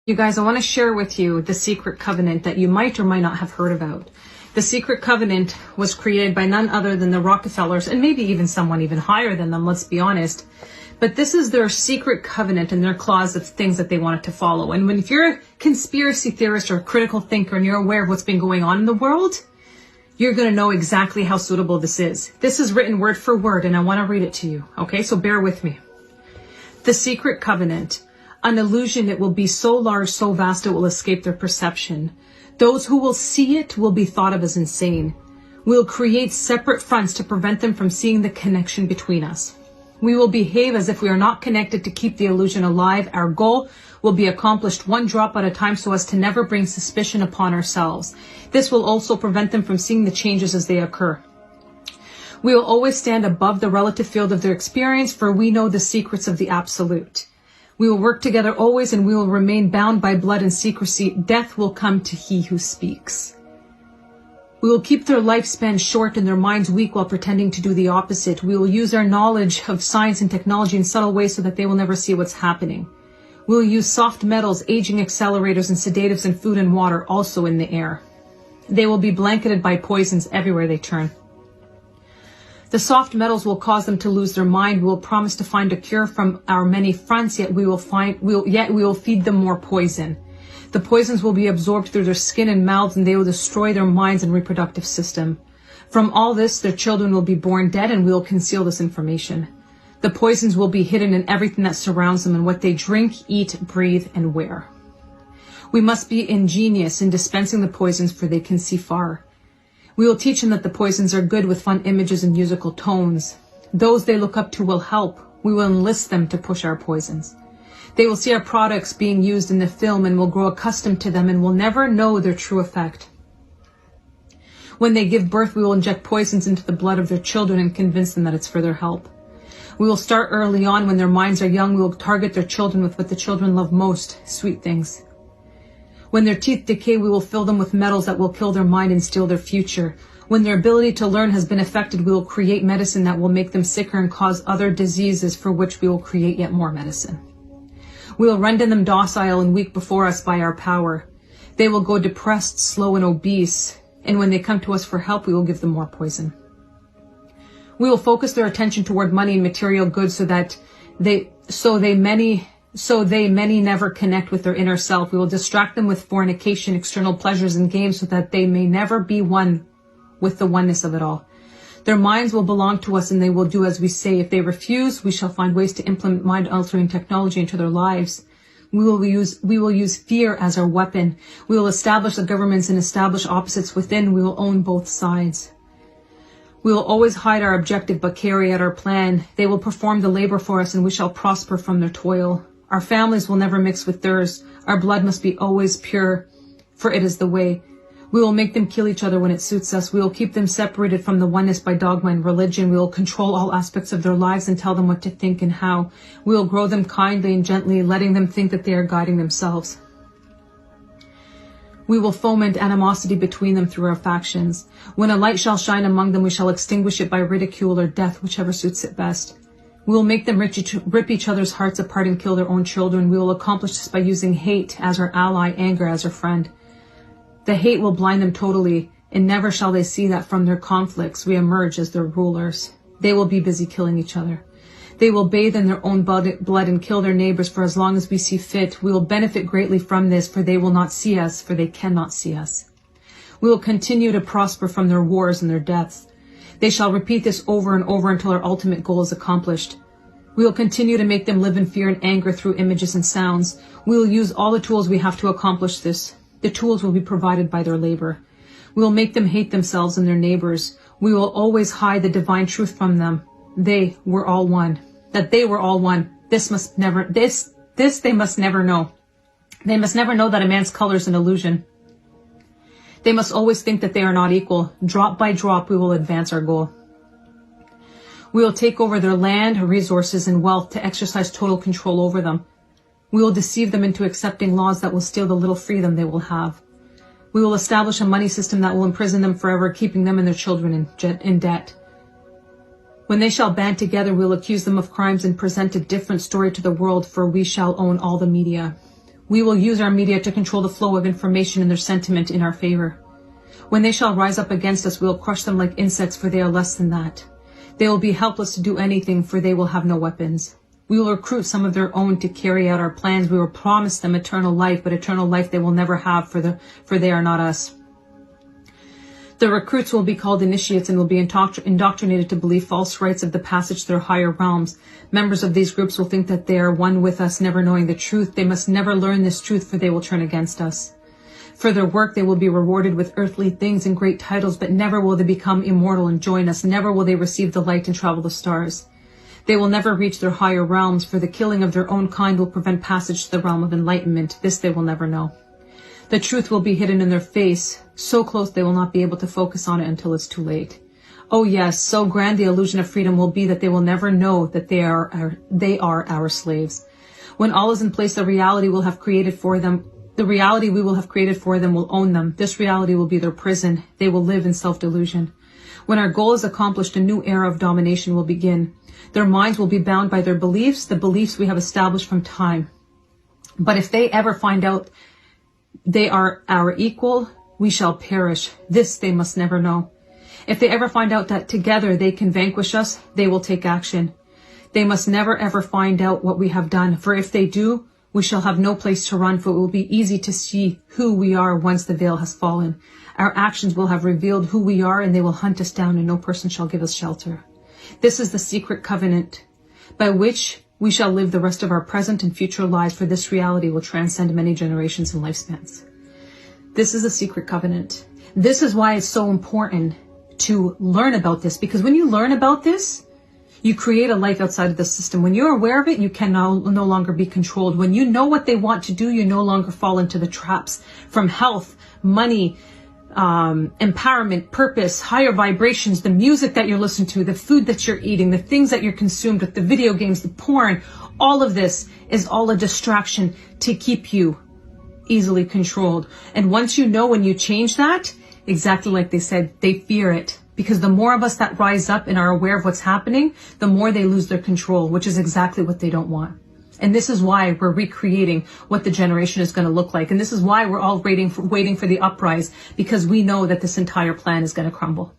You guys, I want to share with you the secret covenant that you might or might not have heard about. The secret covenant was created by none other than the Rockefellers, and maybe even someone even higher than them, let's be honest. But this is their secret covenant and their clause of things that they wanted to follow. And if you're a conspiracy theorist or a critical thinker and you're aware of what's been going on in the world, you're going to know exactly how suitable this is. This is written word for word, and I want to read it to you. Okay, so bear with me. The secret covenant. An illusion, it will be so large, so vast, it will escape their perception. Those who will see it will be thought of as insane. We'll create separate fronts to prevent them from seeing the connection between us. We will behave as if we are not connected to keep the illusion alive. Our goal will be accomplished one drop at a time so as to never bring suspicion upon ourselves. This will also prevent them from seeing the changes as they occur. We will always stand above the relative field of their experience, for we know the secrets of the absolute. We will work together always, and we will remain bound by blood and secrecy. Death will come to he who speaks. We will keep their lifespan short and their minds weak while pretending to do the opposite. We will use our knowledge of science and technology in subtle ways so that they will never see what's happening. We will use soft metals, aging accelerators, and sedatives in food and water, also in the air. They will be blanketed by poisons everywhere they turn. The soft metals will cause them to lose their mind. We will promise to find a cure from our many fronts, yet we will feed them more poison. The poisons will be absorbed through their skin and mouths, and they will destroy their minds and reproductive system. From all this, their children will be born dead, and we will conceal this information. The poisons will be hidden in everything that surrounds them and what they drink, eat, breathe, and wear. We must be ingenious in dispensing the poisons, for they can see far. We will teach them that the poisons are good with fun images and musical tones. Those they look up to will help. We will enlist them to push our poisons. They will see our products being used in the film and will grow accustomed to them and will never know their true effect. When they give birth, we will inject poisons into the blood of their children and convince them that it's for their help. We will start early on when their minds are young. We will target their children with what the children love most, sweet things. When their teeth decay, we will fill them with metals that will kill their mind and steal their future. When their ability to learn has been affected, we will create medicine that will make them sicker and cause other diseases, for which we will create yet more medicine. We will render them docile and weak before us by our power. They will go depressed, slow, and obese, and when they come to us for help, we will give them more poison. We will focus their attention toward money and material goods so they many never connect with their inner self. We will distract them with fornication, external pleasures, and games so that they may never be one with the oneness of it all. Their minds will belong to us and they will do as we say. If they refuse, we shall find ways to implement mind-altering technology into their lives. We will use fear as our weapon. We will establish the governments and establish opposites within. We will own both sides. We will always hide our objective but carry out our plan. They will perform the labor for us and we shall prosper from their toil. Our families will never mix with theirs. Our blood must be always pure, for it is the way. We will make them kill each other when it suits us. We will keep them separated from the oneness by dogma and religion. We will control all aspects of their lives and tell them what to think and how. We will grow them kindly and gently, letting them think that they are guiding themselves. We will foment animosity between them through our factions. When a light shall shine among them, we shall extinguish it by ridicule or death, whichever suits it best. We will make them rip each other's hearts apart and kill their own children. We will accomplish this by using hate as our ally, anger as our friend. The hate will blind them totally, and never shall they see that from their conflicts we emerge as their rulers. They will be busy killing each other. They will bathe in their own blood and kill their neighbors for as long as we see fit. We will benefit greatly from this, for they will not see us, for they cannot see us. We will continue to prosper from their wars and their deaths. They shall repeat this over and over until our ultimate goal is accomplished. We will continue to make them live in fear and anger through images and sounds. We will use all the tools we have to accomplish this. The tools will be provided by their labor. We will make them hate themselves and their neighbors. We will always hide the divine truth from them. They were all one. That they were all one. This they must never know. They must never know that a man's color is an illusion. They must always think that they are not equal. Drop by drop, we will advance our goal. We will take over their land, resources, and wealth to exercise total control over them. We will deceive them into accepting laws that will steal the little freedom they will have. We will establish a money system that will imprison them forever, keeping them and their children in debt. When they shall band together, we will accuse them of crimes and present a different story to the world, for we shall own all the media. We will use our media to control the flow of information and their sentiment in our favor. When they shall rise up against us, we will crush them like insects, for they are less than that. They will be helpless to do anything, for they will have no weapons. We will recruit some of their own to carry out our plans. We will promise them eternal life, but eternal life they will never have, for they are not us. The recruits will be called initiates and will be indoctrinated to believe false rites of the passage to their higher realms. Members of these groups will think that they are one with us, never knowing the truth. They must never learn this truth, for they will turn against us. For their work, they will be rewarded with earthly things and great titles, but never will they become immortal and join us. Never will they receive the light and travel the stars. They will never reach their higher realms, for the killing of their own kind will prevent passage to the realm of enlightenment. This they will never know. The truth will be hidden in their face, so close they will not be able to focus on it until it's too late. Oh yes, so grand the illusion of freedom will be that they will never know that they are our slaves. When all is in place, the reality we will have created for them will own them. This reality will be their prison. They will live in self-delusion. When our goal is accomplished, a new era of domination will begin. Their minds will be bound by their beliefs, the beliefs we have established from time. But if they ever find out they are our equal, we shall perish. This they must never know. If they ever find out that together they can vanquish us, they will take action. They must never ever find out what we have done, for if they do, we shall have no place to run, for it will be easy to see who we are once the veil has fallen. Our actions will have revealed who we are, and they will hunt us down, and no person shall give us shelter. This is the secret covenant by which we shall live the rest of our present and future lives, for this reality will transcend many generations and lifespans. This is a secret covenant. This is why it's so important to learn about this, because when you learn about this, you create a life outside of the system. When you're aware of it, you can no longer be controlled. When you know what they want to do, you no longer fall into the traps from health, money, empowerment, purpose, higher vibrations, the music that you're listening to, the food that you're eating, the things that you're consumed with, the video games, the porn. All of this is all a distraction to keep you easily controlled. And once you know, when you change that, exactly like they said, they fear it. Because the more of us that rise up and are aware of what's happening, the more they lose their control, which is exactly what they don't want. And this is why we're recreating what the generation is going to look like. And this is why we're all waiting for the uprise, because we know that this entire plan is going to crumble.